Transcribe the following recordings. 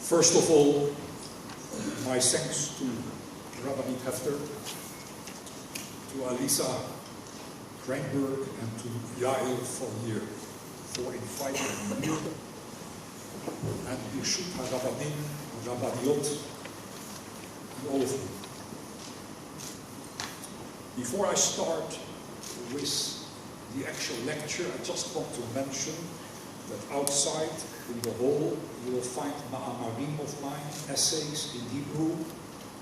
First of all, my thanks to Rabbi Hefter, to Alisa Krankberg, and to Yael Fourier for inviting me here, and Bishut HaRabbanim, Rabbaniot, and all of you. Before I start with the actual lecture, I just want to mention that outside in the hall you will find ma'amarim of mine, essays in Hebrew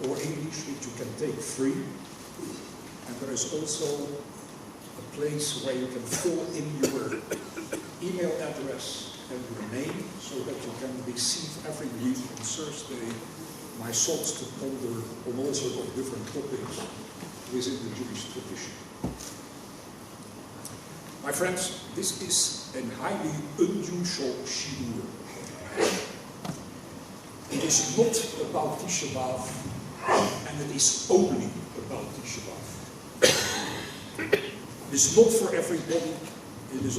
or English which you can take free. And there is also a place where you can fill in your email address and your name so that you can receive every week on Thursday my thoughts to ponder on all sorts of different topics within the Jewish tradition. My friends, this is a highly unusual shiur. It is not about Tisha B'Av, and it is only about Tisha B'Av. It is not for everybody. It is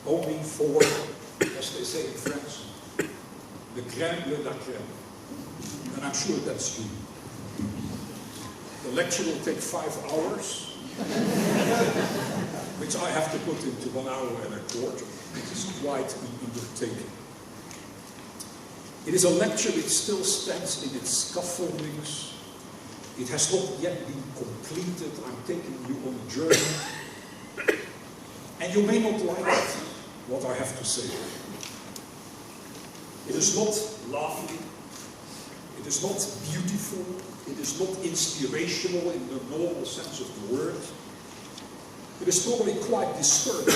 only for, as they say in French, the crème de la crème. And I'm sure that's you. The lecture will take 5 hours, which I have to put into 1 hour and a quarter. It is quite an undertaking. It is a lecture which still stands in its scaffoldings. It has not yet been completed. I'm taking you on a journey. And you may not like what I have to say. It is not lovely. It is not beautiful. It is not inspirational in the normal sense of the word. It is probably quite disturbing.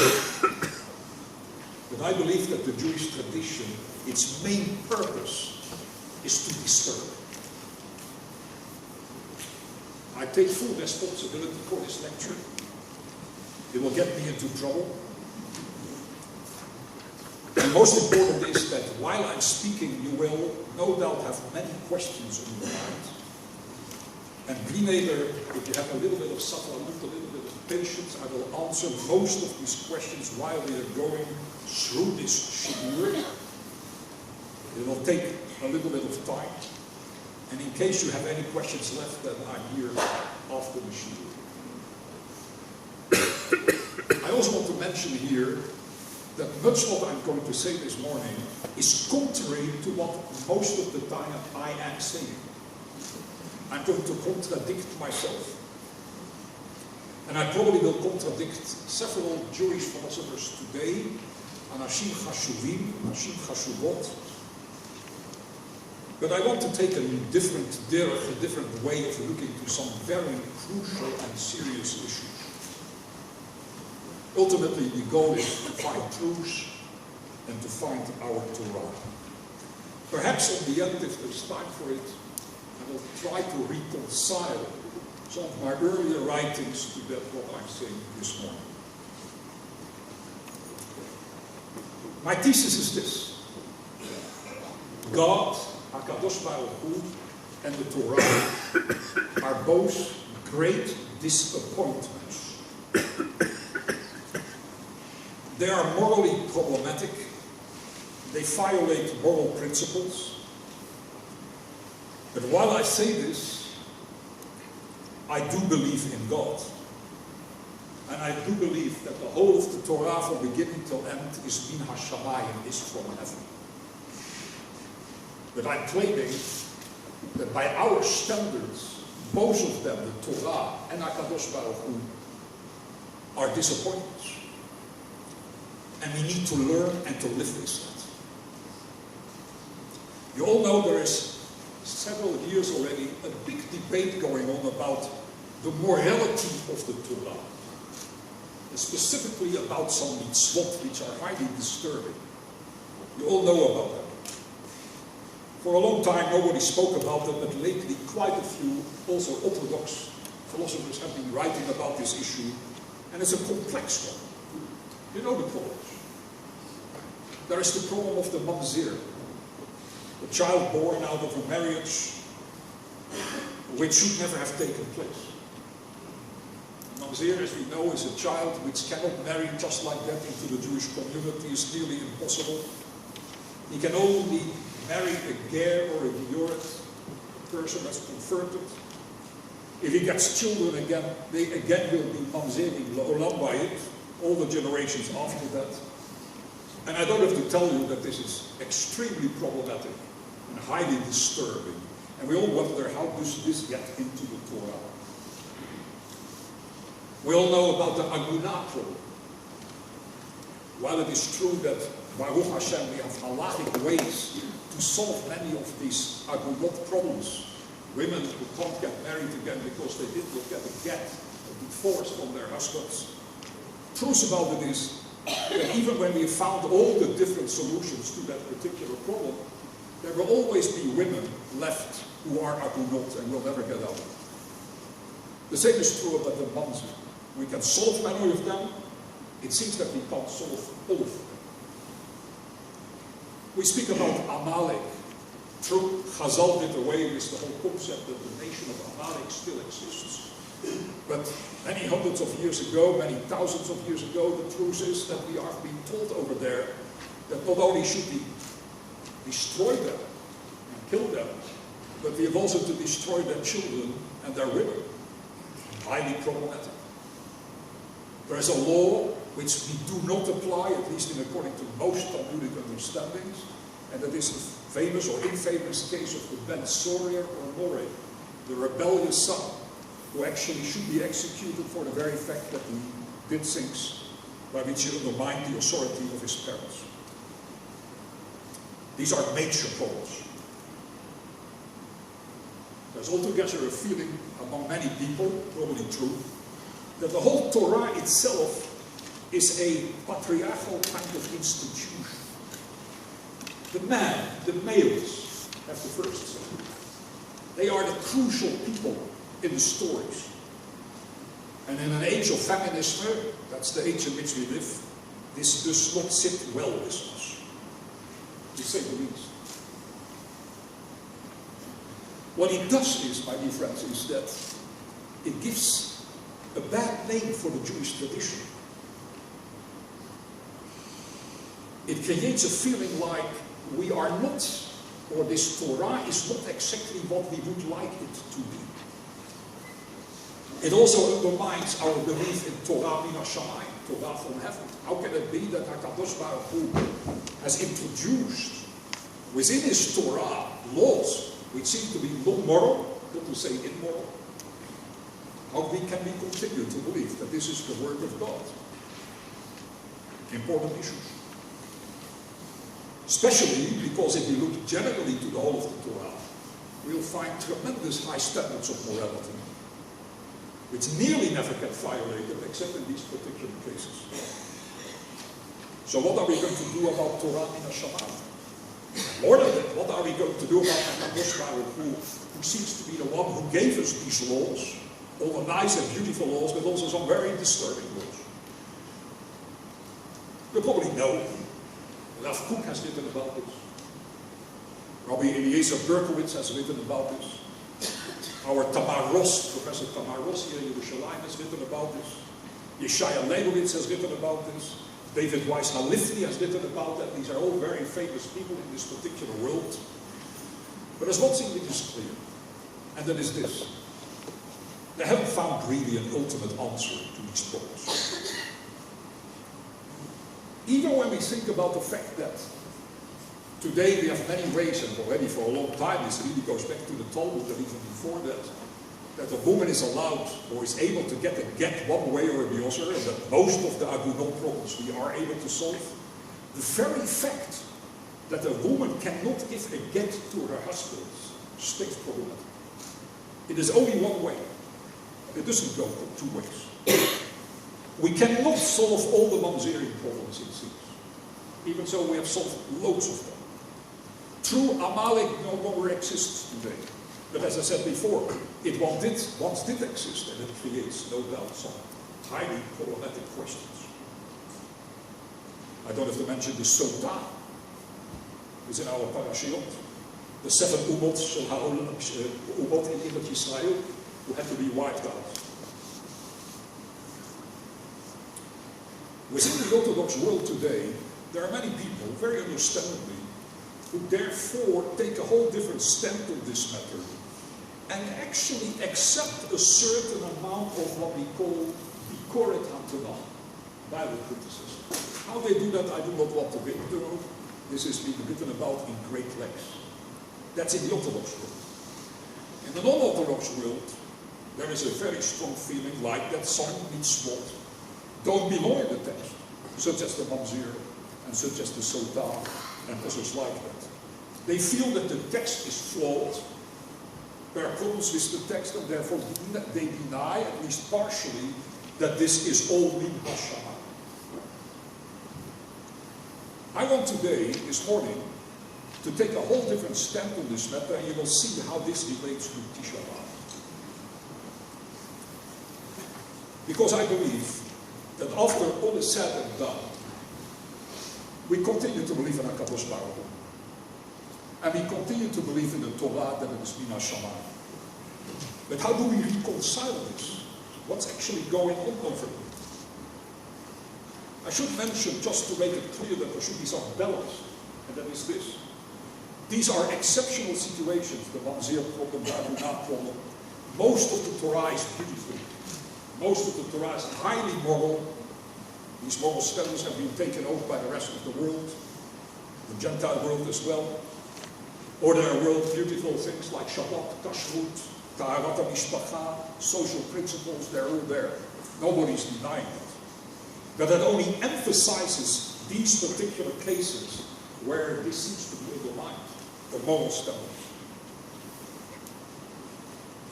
But I believe that the Jewish tradition, its main purpose is to disturb. I take full responsibility for this lecture. It will get me into trouble. And most important is that while I'm speaking, you will no doubt have many questions on your mind. And Greenader, if you have a little bit of saffron, a little bit of patience, I will answer most of these questions while we are going through this shiur. It will take a little bit of time. And in case you have any questions left, then I'm here after the shiur. I also want to mention here that much what I'm going to say this morning is contrary to what most of the time I am saying. I'm going to contradict myself. And I probably will contradict several Jewish philosophers today, Anashim Chashuvim, Anashim Chashuvot. But I want to take a different derech, a different way of looking to some very crucial and serious issues. Ultimately, the goal is to find truth and to find our Torah. Perhaps at the end, if there's time for it, I will try to reconcile some of my earlier writings to that what I'm saying this morning. My thesis is this. God, HaKadosh Baruch Hu, and the Torah are both great disappointments. They are morally problematic. They violate moral principles. But while I say this, I do believe in God. And I do believe that the whole of the Torah from beginning till end is min hashamayim, is from heaven. But I'm claiming that by our standards, both of them, the Torah and HaKadosh Baruch Hu, are disappointments. And we need to learn and to live with that. You all know there is several years already a big debate going on about the morality of the Torah. And specifically about some mitzvot which are highly disturbing. You all know about them. For a long time nobody spoke about them, but lately quite a few, also Orthodox philosophers have been writing about this issue, and it's a complex one. You know the problems. There is the problem of the mamzer, the child born out of a marriage which should never have taken place. Mamzer, as we know, is a child which cannot marry just like that into the Jewish community. Is nearly impossible. He can only marry a ger or a gioret, a person that's converted. If he gets children again, they again will be mamzerim la'olam bayit, all the generations after that. And I don't have to tell you that this is extremely problematic and highly disturbing. And we all wonder, how does this get into the Torah? We all know about the agunah problem. While it is true that, Baruch Hashem, we have halachic ways to solve many of these agunot problems, women who can't get married again because they did not get a get, a divorce from their husbands. Truth about it is that even when we found all the different solutions to that particular problem, there will always be women left who are agunot and will never get out. The same is true about the mamzer. We can solve many of them. It seems that we can't solve all of them. We speak about Amalek. True, Chazal did away with the whole concept that the nation of Amalek still exists. But many hundreds of years ago, many thousands of years ago, the truth is that we are being told over there that not only should we destroy them and kill them, but we have also to destroy their children and their women. Highly problematic. There is a law which we do not apply, at least in according to most Talmudic understandings, and that is the famous or infamous case of the Ben Sorier or Moreh, the rebellious son, who actually should be executed for the very fact that he did things by which he undermined the authority of his parents. These are major problems. There's altogether a feeling among many people, probably true, that the whole Torah itself is a patriarchal kind of institution. The man, the males, have the first say. They are the crucial people in the stories. And in an age of feminism, that's the age in which we live, this does not sit well with us, to say the least. What it does is, my dear friends, is that it gives a bad name for the Jewish tradition. It creates a feeling like we are not, or this Torah is not exactly what we would like it to be. It also undermines our belief in Torah min hashamayim, Torah from heaven. How can it be that HaKadosh Baruch Hu has introduced within his Torah laws which seem to be non-moral, not to say immoral? How can we continue to believe that this is the word of God? Important issues. Especially because if we look generally to the whole of the Torah, we'll find tremendous high standards of morality, which nearly never get violated except in these particular cases. So what are we going to do about Torah min hashamayim? More than that, what are we going to do about HaKadosh Baruch Hu, who seems to be the one who gave us these laws, all the nice and beautiful laws, but also some very disturbing laws? You probably know, Rav Kook has written about this. Rabbi Eliezer Berkowitz has written about this. Our Tamar Ross, Professor Tamar Ross here in Yerushalayim has written about this. Yeshaya Leibowitz has written about this. David Weiss Halifni has written about that. These are all very famous people in this particular world. But there's one thing which is clear, and that is this. They haven't found really an ultimate answer to these problems. Even when we think about the fact that today we have many ways, and already for a long time, this really goes back to the Talmud and even before that a woman is allowed or is able to get a get one way or the other, and that most of the agunot problems we are able to solve. The very fact that a woman cannot give a get to her husband stays problematic. It is only one way. It doesn't go two ways. We cannot solve all the mamzerim problems, it seems. Even so, we have solved loads of them. True, Amalek no longer exists today. But as I said before, it once did exist, and it creates, no doubt, some highly problematic questions. I don't have to mention the Sotah. It's in our parashiyot. The 7 umots in Israel who had to be wiped out. Within the Orthodox world today, there are many people, very understandably, would therefore take a whole different stand on this matter and actually accept a certain amount of what we call Bikoret HaTanakh, Bible criticism. How they do that, I do not want to get into. This is being written about in great lengths. That's in the Orthodox world. In the non-Orthodox world, there is a very strong feeling like that some mitzvot don't belong in the text, such as the Mamzir and such as the Sotah and others like that. They feel that the text is flawed, there are problems with the text, and therefore they deny, at least partially, that this is all min hashama. I want today, this morning, to take a whole different stand on this matter, and you will see how this relates to Tisha B'Av. Because I believe that after all is said and done, we continue to believe in HaKadosh Baruch Hu. And we continue to believe in the Torah that it is Min HaShamayim. But how do we reconcile this? What's actually going on over here? I should mention, just to make it clear, that there should be some balance, and that is this. These are exceptional situations, the Mamzir problem, the Amunah problem. Most of the Torah is beautiful. Most of the Torah is highly moral. These moral standards have been taken over by the rest of the world, the Gentile world as well. Or there are world beautiful things like Shabbat, Kashrut, Taharat HaMishpacha, social principles, they're all there. Nobody's denying it. But that only emphasizes these particular cases where this seems to be undermined, the moral standards.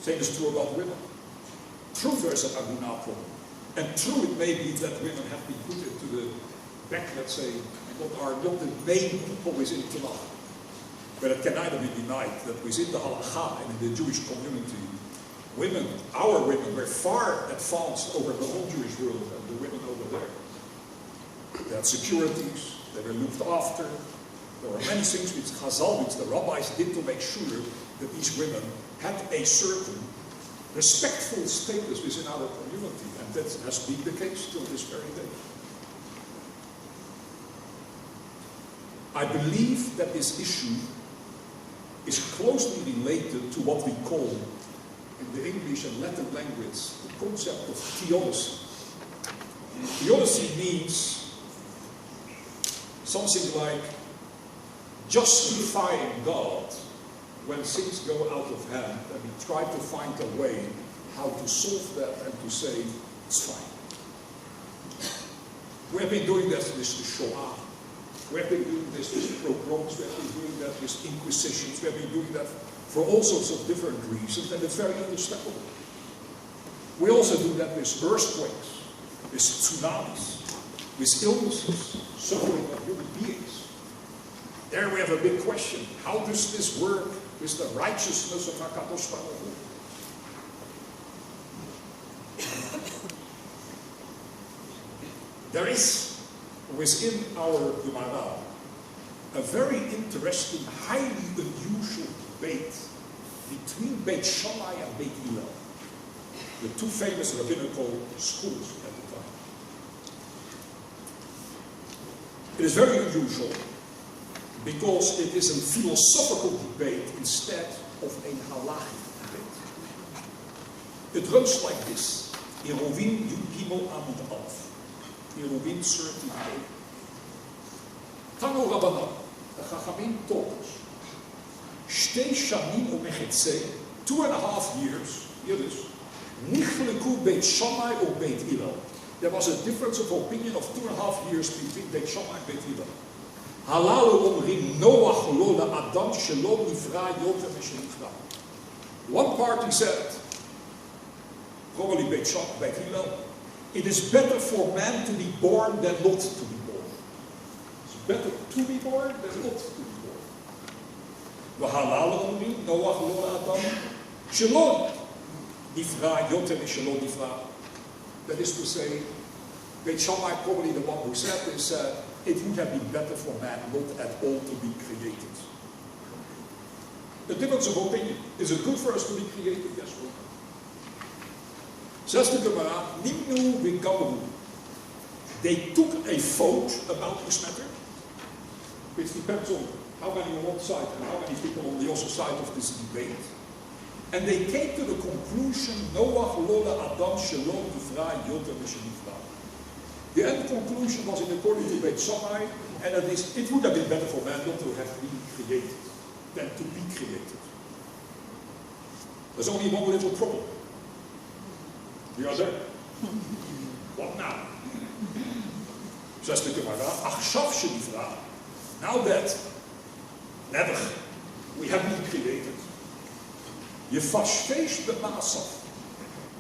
Same is true about women. True, there's an Amunah problem. And true, it may be that women have been put into the back, let's say, and are not the main people within Tanakh. But it can neither be denied that within the Halakha and in the Jewish community, women, our women, were far advanced over the whole Jewish world and the women over there. They had securities, they were looked after. There were many things which Chazal, which the rabbis did to make sure that these women had a certain respectful status within our community, and that has been the case till this very day. I believe that this issue is closely related to what we call, in the English and Latin language, the concept of theodicy. Theodicy means something like justifying God when things go out of hand, and we try to find a way how to solve that and to say, it's fine. We have been doing that with the Shoah. We have been doing this with pogroms, we have been doing that with inquisitions, we have been doing that for all sorts of different reasons, and it's very understandable. We also do that with earthquakes, with tsunamis, with illnesses, suffering of human beings. There we have a big question. How does this work with the righteousness of HaKadosh Baruch Hu? There is within our Gemara a very interesting, highly unusual debate between Beit Shammai and Beit Hillel, the two famous rabbinical schools at the time. It is very unusual because it is a philosophical debate instead of a halachic debate. It runs like this: Eruvin Yud Gimel Amud Alf. Eruvin 38. Tanu Rabbanan, the Chachamim taught us, Shtei Shanim u'Mechetzei, 2.5 years, here it is, Nichleku Beit Shammai or Beit Hillel. There was a difference of opinion of 2.5 years between Beit Shammai and Beit Hillel. Halal omrim Noach lo la'adam shelo nifra yoter mishenifra. One party said, probably Beit Shammai, Beit Hillel, it is better for man to be born than not to be born. It's better to be born than not to be born. V'halal omrim Noach lo la'adam shelo nifra yoter mishenlo nifra. That is to say, Beit Shammai, probably the one who said this, it would have been better for man not at all to be created. The difference of opinion. Is it good for us to be created? Yes or no? Says the Gemara, Nimnu v'gamru. They took a vote about this matter, which depends on how many on one side and how many people on the other side of this debate. And they came to the conclusion, Noach lola Adam shalom nifra yoter mishenifra. The end conclusion was in according to Beit Shammai, and that is, it would have been better for man not to have been created than to be created. There's only one little problem. You are there? What now? Says the Gemara, achshav shenifra. Now that, never, we have been created. Yefashfesh b'ma'asav.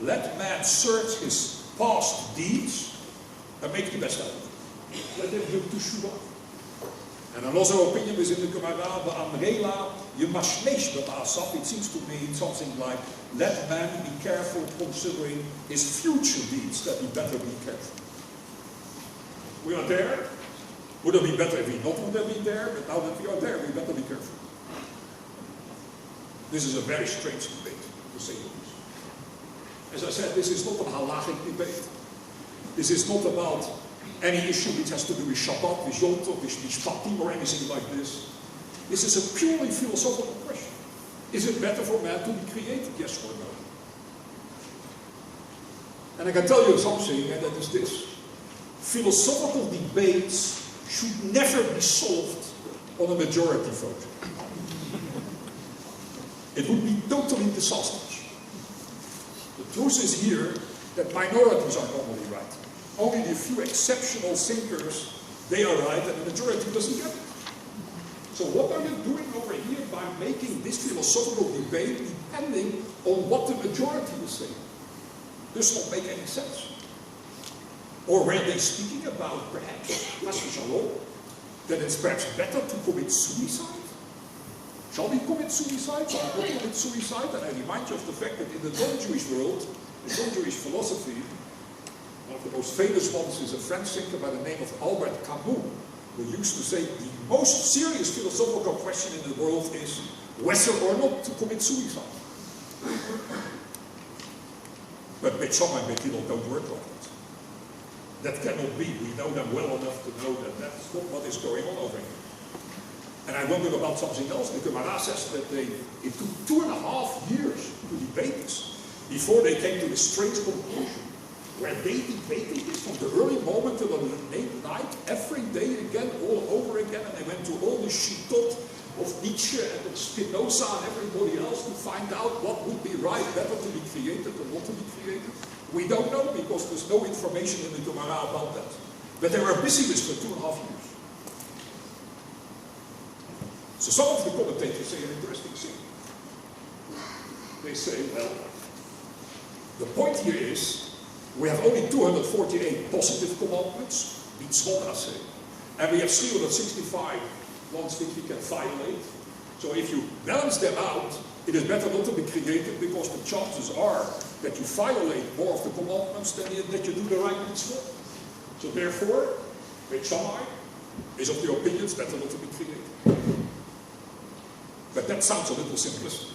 Let man search his past deeds and make the best out of it. Let him do teshuvah. And another opinion is in the Gemara, ba'amrela yemashmesh b'ma'asav. It seems to mean something like, let man be careful considering his future deeds, that he better be careful. We are there. Would it be better if we not would have been there? But now that we are there, we better be careful. This is a very strange debate, to say the least. As I said, this is not a halachic debate. This is not about any issue which has to do with Shabbat, with Yom Tov, with Mishpatim, or anything like this. This is a purely philosophical question. Is it better for man to be created, yes or no? And I can tell you something, and that is this. Philosophical debates should never be solved on a majority vote. It would be totally disastrous. The truth is here that minorities are normally right. Only the few exceptional thinkers, they are right, and the majority doesn't get it. So what are you doing over here by making this philosophical debate depending on what the majority is saying? Does not make any sense. Or were they speaking about perhaps, that it's perhaps better to commit suicide? Shall we commit suicide? Shall we not commit suicide? And I remind you of the fact that in the non-Jewish world, in non-Jewish philosophy, one of the most famous ones is a French thinker by the name of Albert Camus, who used to say the most serious philosophical question in the world is whether or not to commit suicide. But Beit Shammai and Beit Hillel don't work like that. That cannot be. We know them well enough to know that that's not what is going on over here. And I wonder about something else. The Gemara says that it took 2.5 years to debate this before they came to this strange conclusion, where they debated this from the early moment till the late night, every day again, all over again, and they went to all the shittot of Nietzsche and of Spinoza and everybody else to find out what would be right, better to be created or not to be created. We don't know because there's no information in the Gemara about that. But they were busy with for 2.5 years. So some of the commentators say an interesting thing. They say, well, the point here is, we have only 248 positive commandments, mitzvot I say, and we have 365 ones which we can violate. So if you balance them out, it is better not to be created because the chances are that you violate more of the commandments than that you do the right mitzvot. So therefore, Beit Shammai is of the opinion it's better not to be created. But that sounds a little simplistic.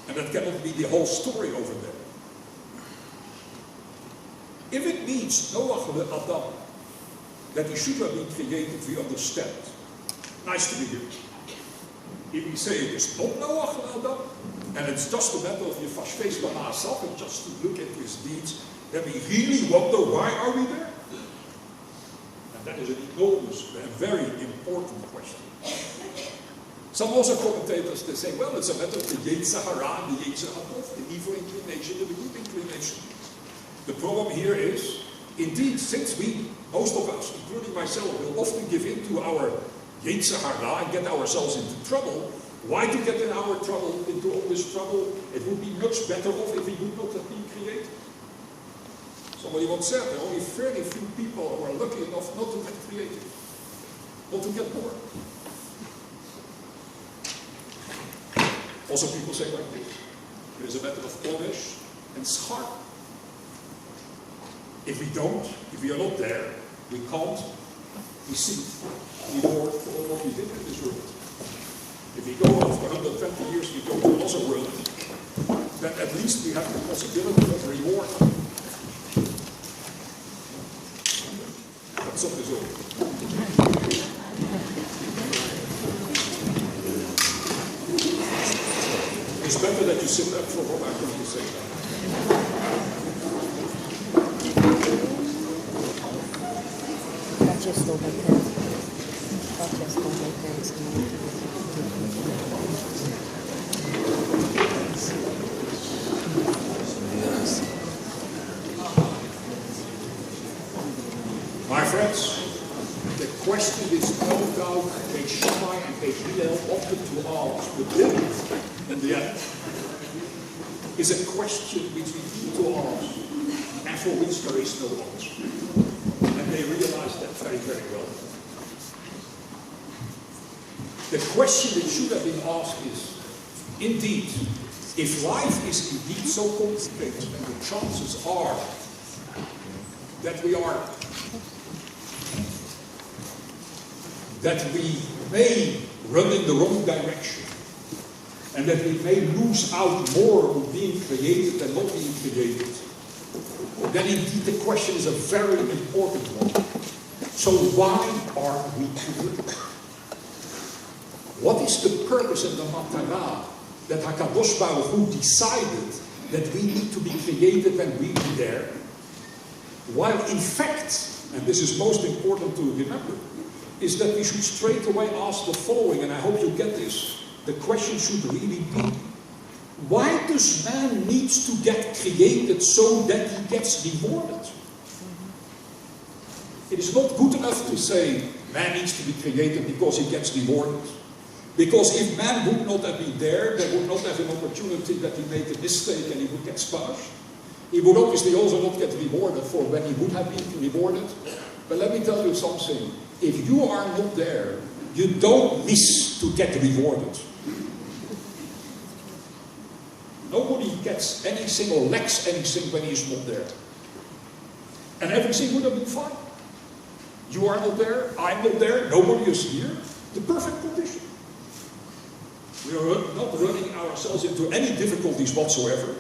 And that cannot be the whole story over there. If it means Noach le Adam, that he should have been created, we understand. Nice to be here. If we say it is not Noach le Adam, and it's just a matter of Yefashfesh b'ma'asav, and just to look into his deeds, then we really wonder why are we there? And that is an enormous and very important question. Some also commentators, they say, well, it's a matter of the Yetzer Hara and the Yetzer Hatov, the evil inclination and the good inclination. The problem here is, indeed, since we, most of us, including myself, will often give in to our Yetzer Hara and get ourselves into trouble, why to get into all this trouble? It would be much better off if we would not have been created. Somebody once said, there are only fairly few people who are lucky enough not to get created, not to get born. Also people say like this, it is a matter of punish and schar. If we are not there, we can't receive reward for all what we did in this world. If we go after 120 years, we go to another world, then at least we have the possibility of reward. That's what is all. better that you sit up for what I'm going to say now. My friends, the question is no doubt Beit Shammai and Beit Hillel opted to ask, but didn't in the end, is a question which we need to ask and for which there is no answer. And they realized that very, very well. The question that should have been asked is, indeed, if life is indeed so complicated and the chances are that we may run in the wrong direction and that we may lose out more on being created than not being created, then indeed the question is a very important one. So why are we here? What is the purpose and the matara that HaKadosh Baruch Hu decided that we need to be created and we be there? While in fact, and this is most important to remember, is that we should straight away ask the following, and I hope you get this. The question should really be, why does man need to get created so that he gets rewarded? It is not good enough to say man needs to be created because he gets rewarded. Because if man would not have been there would not have an opportunity that he made a mistake and he would get punished. He would obviously also not get rewarded for when he would have been rewarded. But let me tell you something. If you are not there, you don't miss to get rewarded. Nobody gets anything or lacks anything when he is not there. And everything would have been fine. You are not there, I'm not there, nobody is here. The perfect condition. We are not running ourselves into any difficulties whatsoever.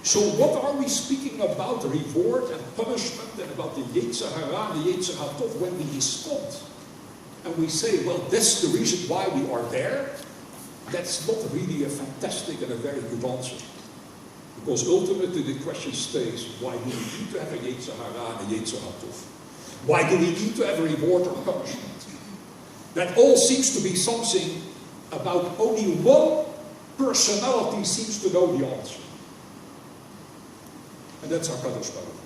So what are we speaking about reward and punishment and about the Yetzer Hara and the Yetzer HaTov when we respond? And we say, well, that's the reason why we are there. That's not really a fantastic and a very good answer. Because ultimately the question stays, why do we need to have a Yetzer Hara and a Yetzer HaTov? Why do we need to have a reward or punishment? That all seems to be something about only one personality seems to know the answer. And that's HaKadosh Baruch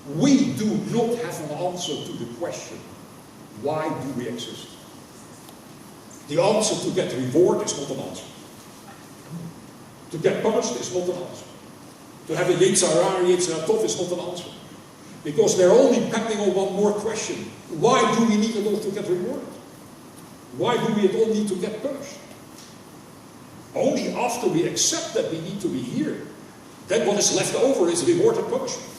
Hu. We do not have an answer to the question, why do we exist? The answer to get reward is not an answer. To get punished is not an answer. To have a Yetzer Hara or Yetzer HaTov is not an answer. Because they're all depending on one more question. Why do we need it all to get rewarded? Why do we all need to get punished? Only after we accept that we need to be here, then what is left over is reward and punishment.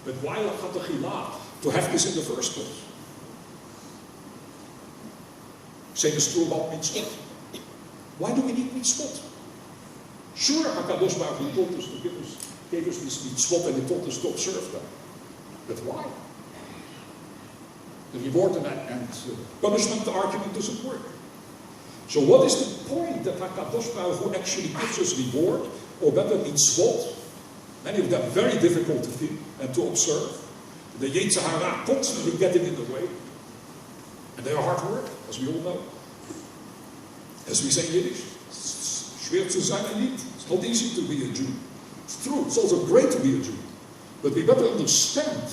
But why to have this in the first place? Same is true about mitzvot. Why do we need mitzvot? Sure, HaKadosh Baruch Hu told us to gave us this mitzvot and he told us to observe them. But why? The reward and punishment argument doesn't work. So what is the point that HaKadosh Baruch Hu actually gives us reward, or better mitzvot? Many of them very difficult to think and to observe. The Yetzer Hara constantly getting in the way. And they are hard work, as we all know. As we say in Yiddish, schwer zu sein ein Lied. It's not easy to be a Jew. It's true, it's also great to be a Jew. But we better understand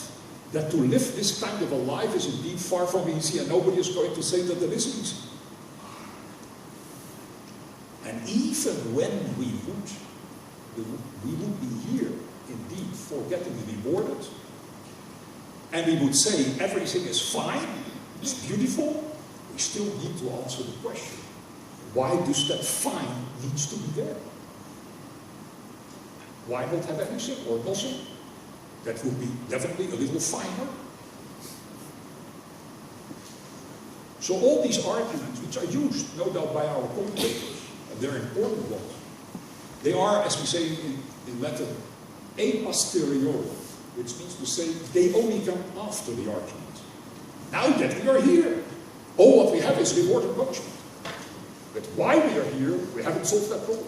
that to live this kind of a life is indeed far from easy, and nobody is going to say that it is easy. And even when we would be here, indeed, for getting rewarded, and we would say everything is fine, it's beautiful, we still need to answer the question, why does that fine needs to be there? Why not have anything or nothing? That would be definitely a little finer. So all these arguments, which are used, no doubt, by our commentators, and they're important ones, they are, as we say in Latin, a posteriori, which means to say they only come after the argument. Now that we are here, all what we have is reward and punishment. But why we are here, we haven't solved that problem.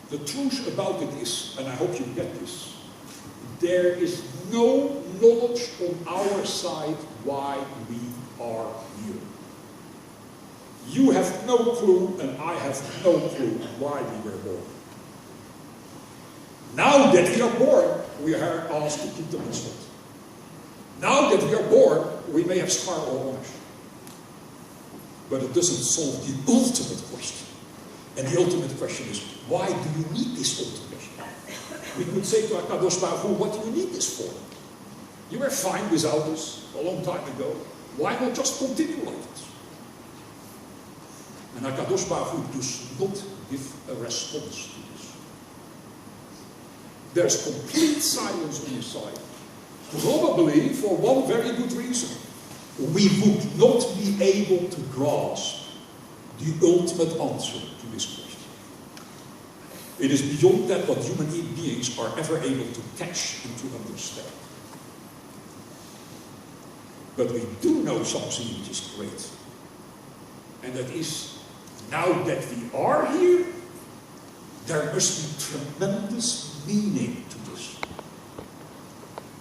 The truth about it is, and I hope you get this, there is no knowledge on our side why we are here. You have no clue, and I have no clue why we were born. Now that we are born, we are asked to keep the mitzvot. Now that we are born, we may have scar or owners. But it doesn't solve the ultimate question. And the ultimate question is, why do you need this ultimate question? We could say to Cardozo Tisha, what do you need this for? You were fine without this a long time ago. Why not just continue like this? And Cardozo Tisha does not give a response to this. There's complete silence on his side. Probably for one very good reason. We would not be able to grasp the ultimate answer to this question. It is beyond that what human beings are ever able to catch and to understand. But we do know something which is great. And that is, now that we are here, there must be tremendous meaning to this.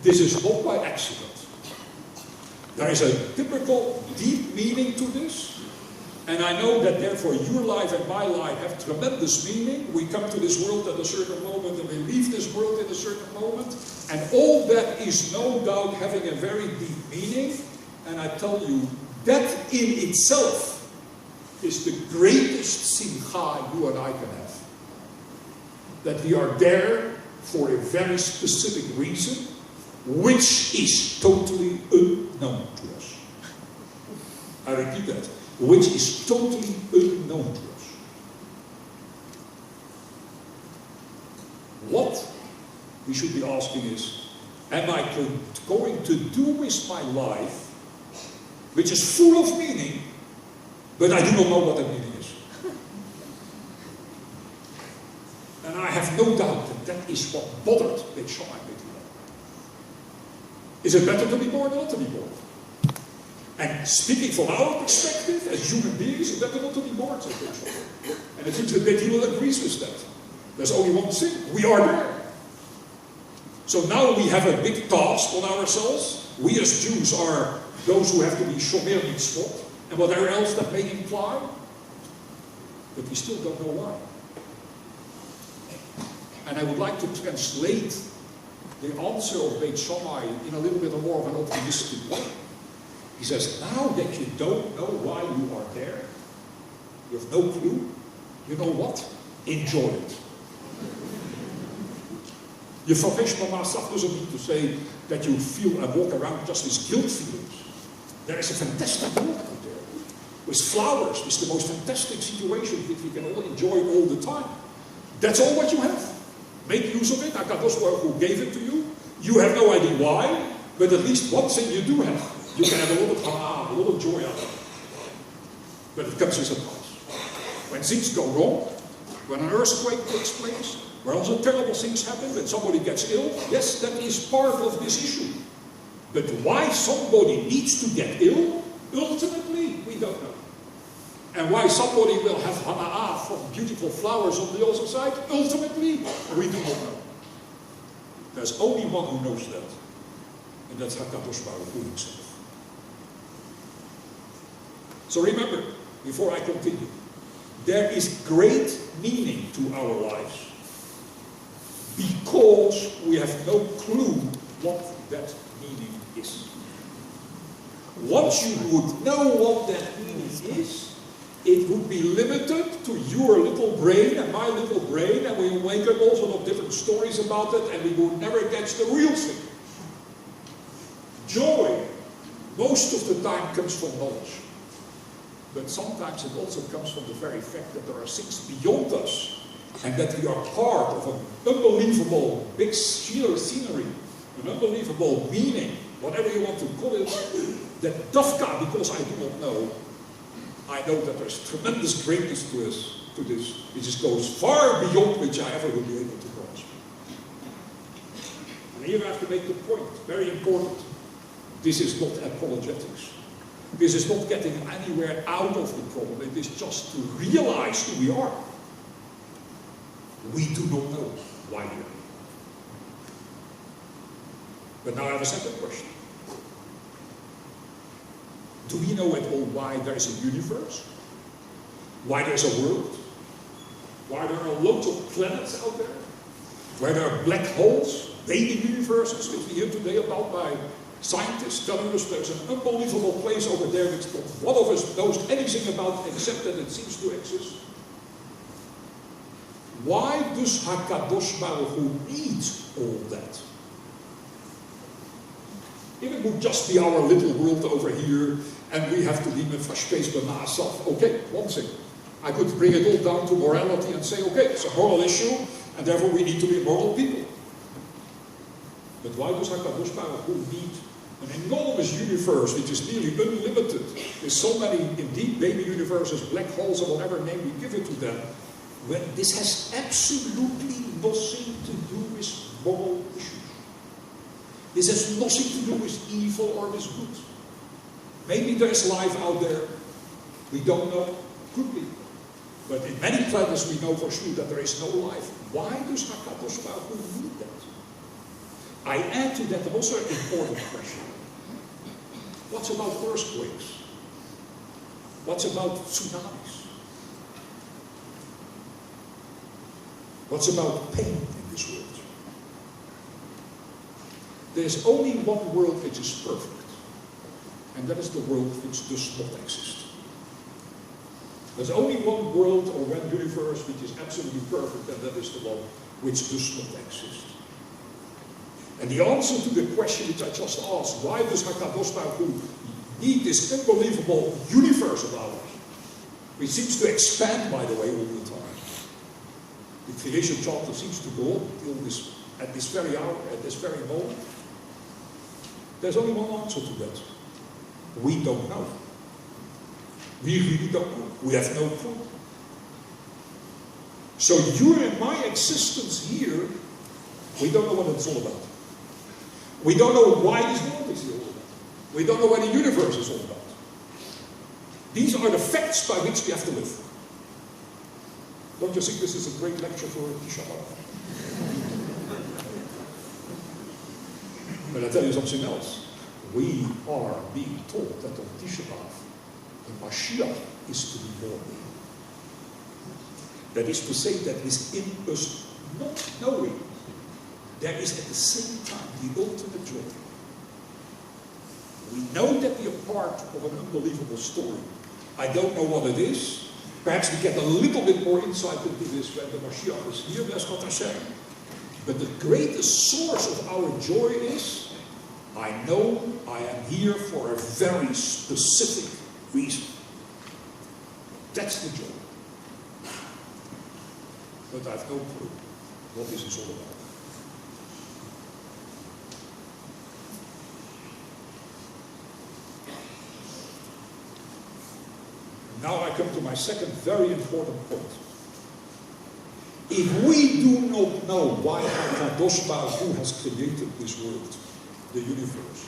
This is not by accident. There is a typical deep meaning to this, and I know that therefore your life and my life have tremendous meaning. We come to this world at a certain moment and we leave this world at a certain moment, and all that is no doubt having a very deep meaning, and I tell you, that in itself is the greatest simcha you and I can have. That we are there for a very specific reason, which is totally unknown to us. I repeat that. Which is totally unknown to us. What we should be asking is, am I going to do with my life, which is full of meaning, but I do not know what that meaning is. And I have no doubt that that is what bothered Beit Shammai. Is it better to be born or not to be born? And speaking from our perspective, as human beings, it's better not to be born, says Beit Shammai. And it seems that Beit Hillel agrees with that. There's only one thing, we are there. So now we have a big task on ourselves. We as Jews are those who have to be shomer mitzvot, and whatever else that may imply. But we still don't know why. And I would like to translate the answer of Beit Shammai in a little bit more of an optimistic way. He says, now that you don't know why you are there, you have no clue, you know what? Enjoy it. Your salvation stuff doesn't mean to say that you feel and walk around just with guilt feelings. There is a fantastic world out there, with flowers, with the most fantastic situations that we can all enjoy all the time. That's all what you have. Make use of it. Cardozo who gave it to you. You have no idea why, but at least one thing you do have. You can have a lot of a lot of joy out of it. But it comes with a price. When things go wrong, when an earthquake takes place, when also terrible things happen, when somebody gets ill, yes, that is part of this issue. But why somebody needs to get ill, ultimately, we don't know. And why somebody will have hana'ah from beautiful flowers on the other side, ultimately, we do not know. There's only one who knows that. And that's Cardozo Tisha himself. So remember, before I continue, there is great meaning to our lives. Because we have no clue what that meaning is. Once you would know what that meaning is, it would be limited to your little brain and my little brain, and we will make up all sorts of different stories about it, and we will never catch the real thing. Joy, most of the time, comes from knowledge. But sometimes it also comes from the very fact that there are things beyond us, and that we are part of an unbelievable big scenery, an unbelievable meaning, whatever you want to call it, that dafka, because I do not know, I know that there's tremendous greatness to this, which just goes far beyond which I ever will be able to grasp. And here I have to make the point, very important. This is not apologetics. This is not getting anywhere out of the problem. It is just to realize who we are. We do not know why we are here. But now I have a second question. Do we know at all why there is a universe? Why there is a world? Why there are lots of planets out there? Why there are black holes, baby universes, which we hear today about by scientists telling us there's an unbelievable place over there which not one of us knows anything about except that it seems to exist. Why does HaKadosh Baruch Hu need all that? If it would just be our little world over here, and we have to be mefashpes b'ma'asav, okay, one thing. I could bring it all down to morality and say, okay, it's a moral issue, and therefore we need to be moral people. But why does HaKadosh Baruch Hu need an enormous universe which is nearly unlimited, with so many, indeed, baby universes, black holes, or whatever name we give it to them, when this has absolutely nothing to do with moral issues? This has nothing to do with evil or with good. Maybe there is life out there. We don't know. Could be. But in many planets we know for sure that there is no life. Why does HaKadosh Baruch Hu need that? I add to that also an important question. What's about earthquakes? What's about tsunamis? What's about pain in this world? There's only one world which is perfect, and that is the world which does not exist. There's only one world or one universe which is absolutely perfect, and that is the one which does not exist. And the answer to the question which I just asked, why does HaKadosh Baruch Hu need this unbelievable universe of ours, which seems to expand, by the way, all the time? The creation chapter seems to go on till at this very hour, at this very moment. There's only one answer to that. We don't know. We really don't know. We have no clue. So you and my existence here, we don't know what it's all about. We don't know why this world is all about. We don't know what the universe is all about. These are the facts by which we have to live. Don't you think this is a great lecture for Tisha B'Av? But I tell you something else. We are being taught that on Tisha B'Av, the Mashiach is to be born. That is to say that within us not knowing, there is at the same time the ultimate joy. We know that we are part of an unbelievable story. I don't know what it is. Perhaps we get a little bit more insight into this when the Mashiach is here, that's what I say. But the greatest source of our joy is, I know I am here for a very specific reason. That's the joy. But I have no clue what this is all about. Now I come to my second very important point. If we do not know why HaKadosh Baruch Hu has created this world, the universe,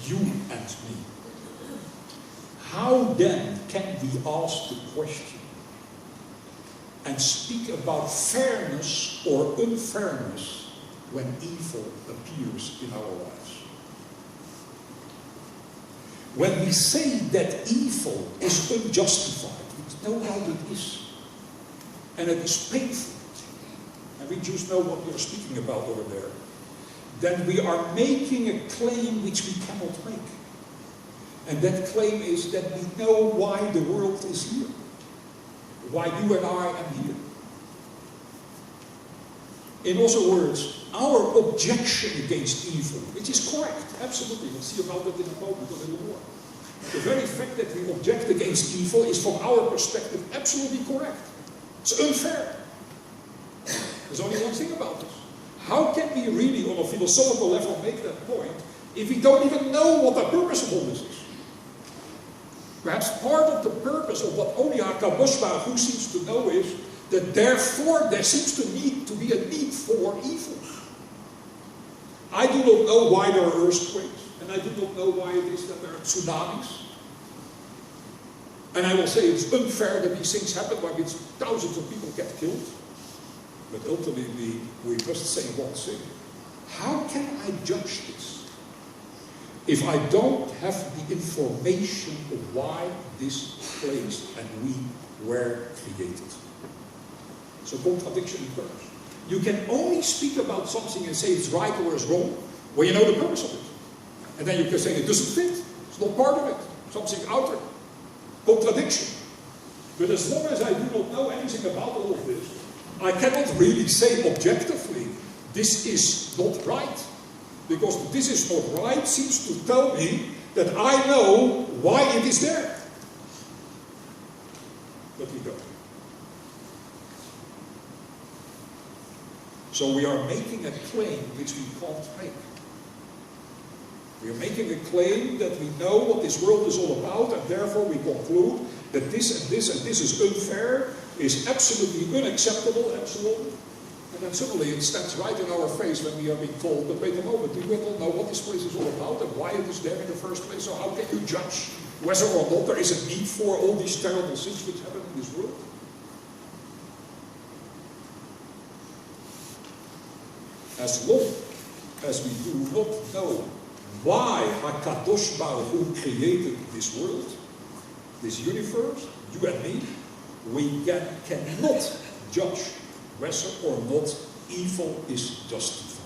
you and me, how then can we ask the question and speak about fairness or unfairness when evil appears in our lives? When we say that evil is unjustified, we know how it is, and it is painful, and we just know what we're speaking about over there, then we are making a claim which we cannot make. And that claim is that we know why the world is here, why you and I am here. In other words, our objection against evil, which is correct, absolutely, we'll see about that in a moment, a little more. The very fact that we object against evil is from our perspective absolutely correct. It's unfair. There's only one thing about this. How can we really, on a philosophical level, make that point if we don't even know what the purpose of all this is? Perhaps part of the purpose of what only HaKadosh Baruch Hu seems to know is that therefore there seems to be a need for evil. I do not know why there are earthquakes, and I do not know why it is that there are tsunamis. And I will say it's unfair that these things happen, by which thousands of people get killed. But ultimately, we must say one thing. How can I judge this if I don't have the information of why this place and we were created? So contradiction in terms. You can only speak about something and say it's right or it's wrong when you know the purpose of it. And then you can say it doesn't fit, it's not part of it, something outer. Contradiction. But as long as I do not know anything about all of this, I cannot really say objectively, this is not right. Because this is not right seems to tell me that I know why it is there. But we don't. So we are making a claim which we can't make. We are making a claim that we know what this world is all about, and therefore we conclude that this and this and this is unfair, is absolutely unacceptable, absolutely. And then suddenly it stands right in our face when we are being told, but wait a moment, we don't know what this place is all about and why it is there in the first place, so how can you judge whether or not there is a need for all these terrible things which happen in this world? As long as we do not know why HaKadosh Baruch Hu created this world, this universe, you and me, we cannot judge whether or not evil is justified.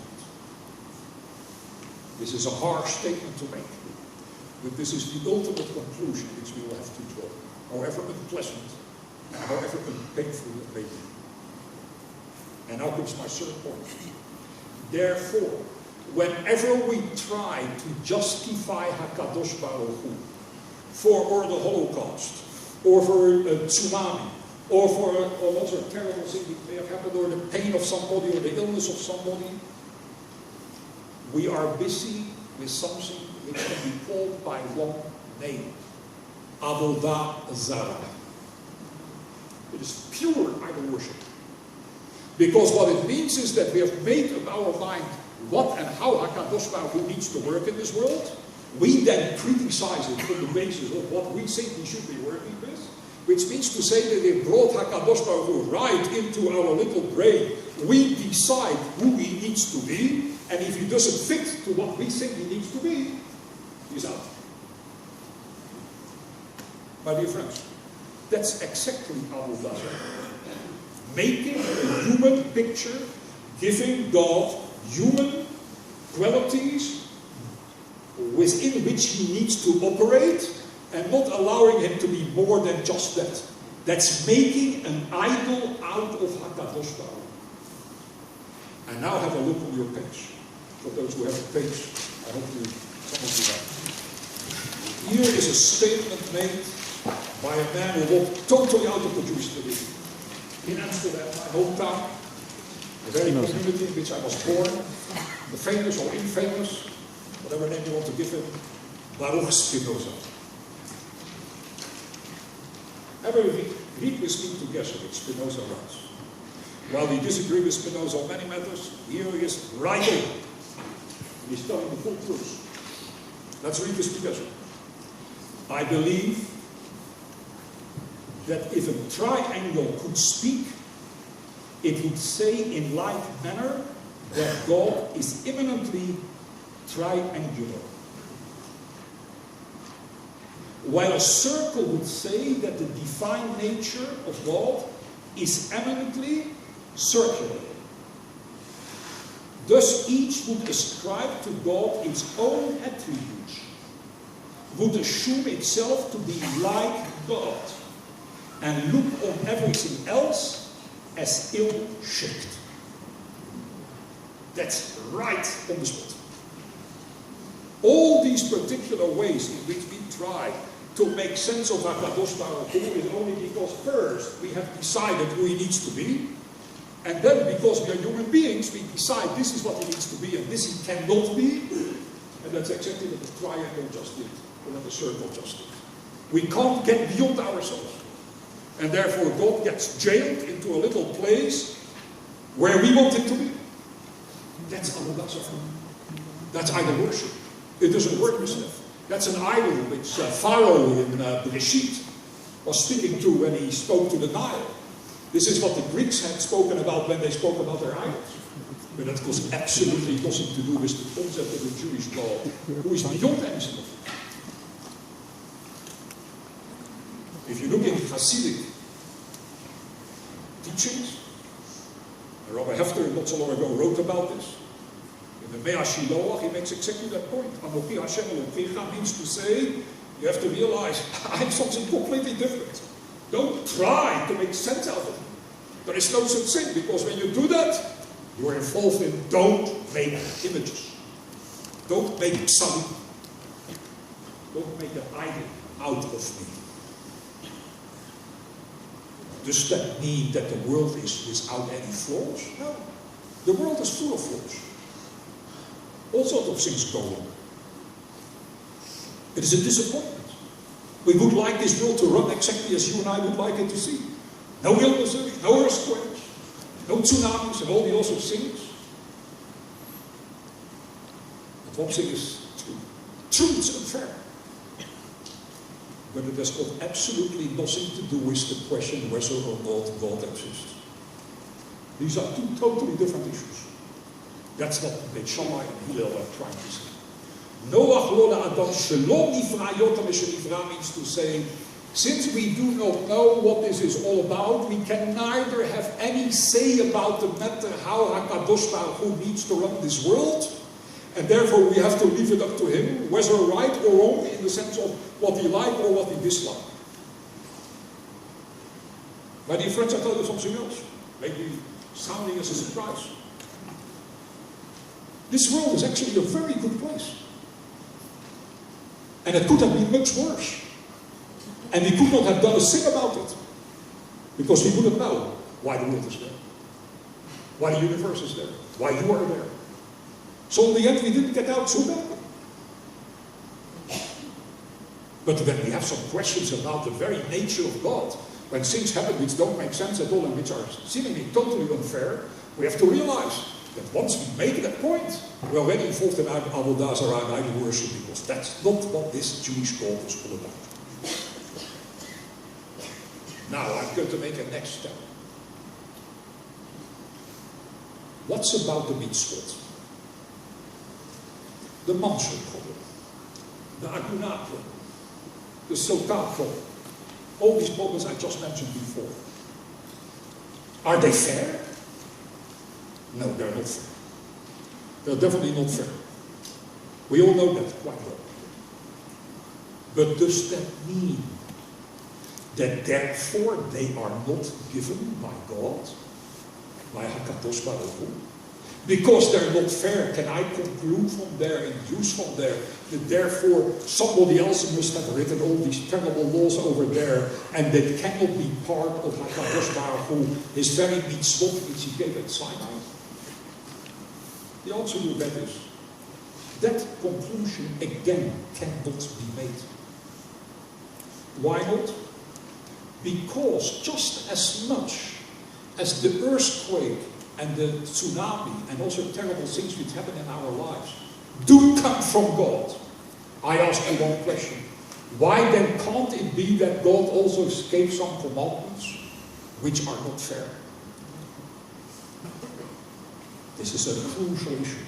This is a harsh statement to make, but this is the ultimate conclusion which we will have to draw, however unpleasant and however painful it may be. And now comes my third point. Therefore, whenever we try to justify HaKadosh Baruch Hu for the Holocaust, or for a tsunami, or for another terrible thing that may have happened, or the pain of somebody, or the illness of somebody, we are busy with something which can be called by one name, Avodah Zarah. It is pure idol worship. Because what it means is that we have made up our mind what and how HaKadosh Baruch Hu needs to work in this world. We then criticize it on the basis of what we think he should be working with, which means to say that they brought HaKadosh Baruch Hu right into our little brain. We decide who he needs to be, and if he doesn't fit to what we think he needs to be, he's out. My dear friends, that's exactly Avodah Zarah. Making a human picture, giving God human qualities within which he needs to operate, and not allowing him to be more than just that. That's making an idol out of HaKadosh Baruch Hu. And now have a look on your page. For those who have a page, I hope some of you have. Here is a statement made by a man who walked totally out of the Jewish tradition. In Amsterdam, my hometown, the very community in which I was born, the famous or infamous, whatever name you want to give him, Baruch Spinoza. Every week, read with me together with Spinoza writes. While we disagree with Spinoza on many matters, here he is writing. He's telling the full truth. Let's read this together. I believe that if a triangle could speak, it would say in like manner that God is immanently triangular. While a circle would say that the divine nature of God is eminently circular. Thus each would ascribe to God its own attributes, would assume itself to be like God, and look on everything else as ill-shaped. That's right on the spot. All these particular ways in which we try to make sense of HaKadosh Baruch Hu is only because first we have decided who he needs to be, and then because we are human beings, we decide this is what he needs to be and this he cannot be, and that's exactly what the triangle just did, or what the circle just did. We can't get beyond ourselves. And therefore God gets jailed into a little place where we want him to be. That's Avodah Zarah. That's idol worship. It doesn't work, Mr. That's an idol which Pharaoh in Bereshit was speaking to when he spoke to the Nile. This is what the Greeks had spoken about when they spoke about their idols. But that was absolutely nothing to do with the concept of the Jewish God, who is beyond anything of it. If you look in Hasidic teachings, Rabbi Hefter not so long ago wrote about this. In the Mea Shiloach, he makes exactly that point. Anochi Hashem Elokecha means to say, you have to realize, I'm something completely different. Don't try to make sense out of it. There is no such thing, because when you do that, you are involved in don't make images. Don't make psalim. Don't make an idol out of me. Does that mean that the world is without any flaws? No. The world is full of flaws. All sorts of things go on. It is a disappointment. We would like this world to run exactly as you and I would like it to see. No illnesses, no earthquakes, no tsunamis, and all the other things. But one thing is true. True, it's unfair. But it has got absolutely nothing to do with the question whether or not God exists. These are two totally different issues. That's what Beit Shammai and Hillel are trying to say. Noach lo la'adam shelo nivra yotam eshenivra means to say, since we do not know what this is all about, we can neither have any say about the matter how HaKadosh Baruch Hu needs to run this world, and therefore we have to leave it up to him, whether right or wrong, in the sense of what he liked or what he disliked. My dear friends, I tell you something else, maybe sounding as a surprise. This world is actually a very good place. And it could have been much worse. And we could not have done a thing about it. Because we wouldn't know why the world is there. Why the universe is there. Why you are there. So in the end we didn't get out so bad. But when we have some questions about the very nature of God, when things happen which don't make sense at all and which are seemingly totally unfair, we have to realize that once we make that point, we're already involved in avodah zarah and idol worship, because that's not what this Jewish God is all about. Now I'm going to make a next step. What's about the mitzvot? The Mansur problem, the Agunah problem, the Sotah problem, all these problems I just mentioned before. Are they fair? No, they're not fair. They're definitely not fair. We all know that quite well. But does that mean that therefore they are not given by God, by HaKadosh Baruch Hu? Because they're not fair, can I conclude from there and use from there that therefore somebody else must have written all these terrible laws over there, and that cannot be part of HaKadosh Baruch Hu, his very mitzvot which he gave at Sinai? The answer to that is, that conclusion again cannot be made. Why not? Because just as much as the earthquake and the tsunami and also terrible things which happen in our lives do come from God, I ask you one question. Why then can't it be that God also gave some commandments which are not fair? This is a crucial issue.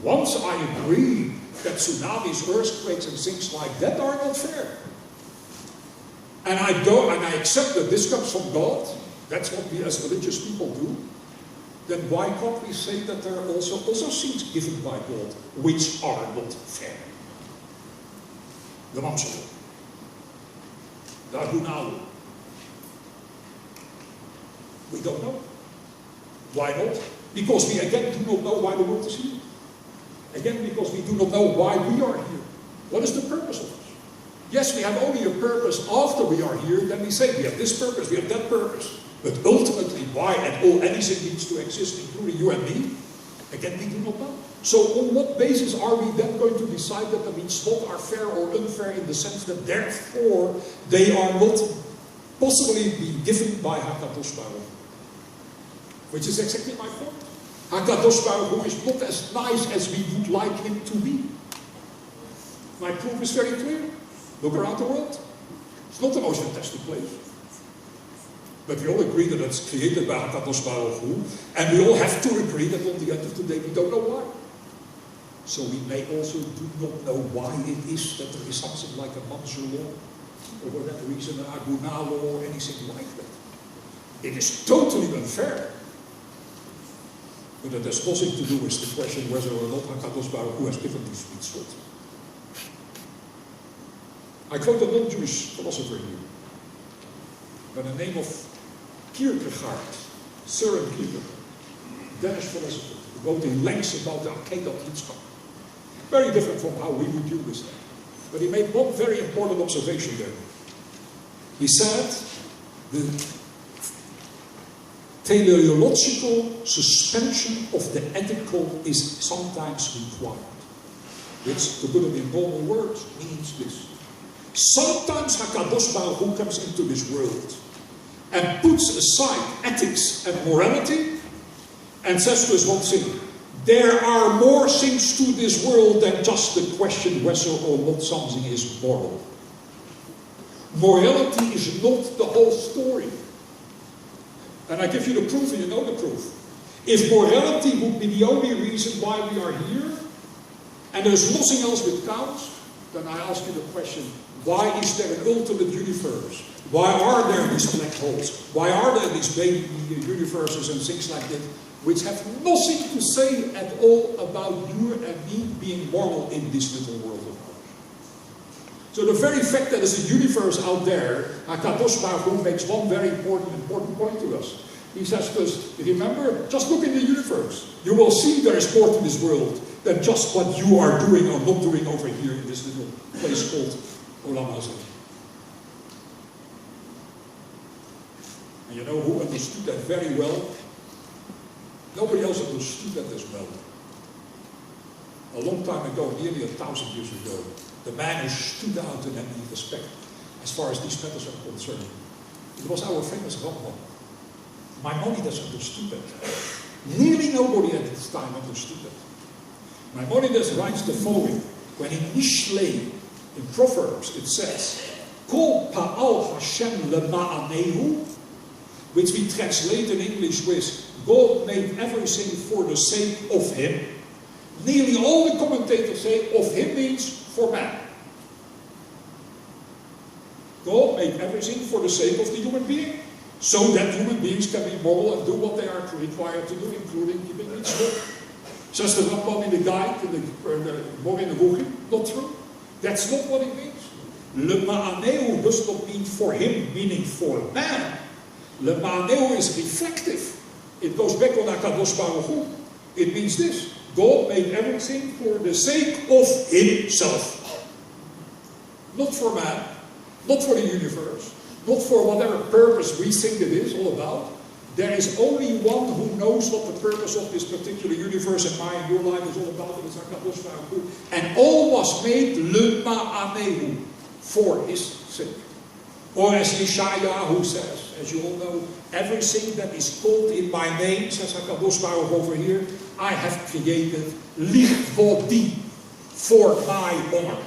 Once I agree that tsunamis, earthquakes and things like that are not fair, and I accept that this comes from God, that's what we as religious people do, then why can't we say that there are also things given by God which are not fair? The Mansur, the Agunah. We don't know. Why not? Because we again do not know why the world is here. Again, because we do not know why we are here. What is the purpose of us? Yes, we have only a purpose after we are here. Then we say we have this purpose, we have that purpose. But ultimately, why at all anything needs to exist, including you and me, again, we do not know. So on what basis are we then going to decide that the mitzvot are fair or unfair, in the sense that therefore they are not possibly being given by HaKadosh Baruch Hu? Which is exactly my point. HaKadosh Baruch Hu is not as nice as we would like him to be. My proof is very clear. Look around the world. It's not the most fantastic place. But we all agree that it's created by HaKadosh Baruch Hu, and we all have to agree that on the end of the day we don't know why. So we may also do not know why it is that there is something like a Mansur law, or for that reason an Aguna law, or anything like that. It is totally unfair. But it has nothing to do with the question whether or not HaKadosh Baruch Hu has given these mitzvot. I quote a non-Jewish philosopher here, by the name of Kierkegaard, Søren Kierkegaard, Danish philosopher, who wrote in lengths about the Akedat Yitzchak. Very different from how we would deal with that. But he made one very important observation there. He said, the teleological suspension of the ethical is sometimes required. Which, to put it in normal words, means this. Sometimes HaKadosh Baruch Hu comes into this world and puts aside ethics and morality and says to us one thing. There are more things to this world than just the question whether or not something is moral. Morality is not the whole story. And I give you the proof, and you know the proof. If morality would be the only reason why we are here, and there's nothing else that counts, then I ask you the question, why is there an ultimate universe? Why are there these black holes? Why are there these baby universes and things like that, which have nothing to say at all about you and me being moral in this little world of ours? So the very fact that there's a universe out there, HaKadosh Baruch Hu makes one very important point to us. He says to us, remember, just look in the universe. You will see there is more to this world than just what you are doing or not doing over here in this little place called Olam Hazeh. And you know who understood that very well? Nobody else understood that as well. A long time ago, nearly 1,000 years ago, the man who stood out in any respect, as far as these matters are concerned, it was our famous Rabbi. Maimonides understood that. Nearly nobody at this time understood that. Maimonides writes the following. When in Mishlei, in Proverbs, it says, Kol pa'al Hashem lema'anehu, which we translate in English with, God made everything for the sake of Him. Nearly all the commentators say, of Him means for man. God made everything for the sake of the human being, so that human beings can be moral and do what they are required to do, including keeping mitzvot. Says the Rabbi in the guide, in the Mor in the Ruchim, not true. That's not what it means. Le ma'aneu does not mean for him, meaning for man. Le ma'aneu is reflective. It goes back on HaKadosh Baruch Hu. It means this. God made everything for the sake of Himself. Not for man, not for the universe, not for whatever purpose we think it is all about. There is only one who knows what the purpose of this particular universe and my and your life is all about, and it's HaKadosh Baruch Hu. And all was made le ma'anehu, for His sake. Or as Yeshayahu says, as you all know, everything that is called in my name, says HaKadosh Baruch over here, I have created lichvodi, for my honor.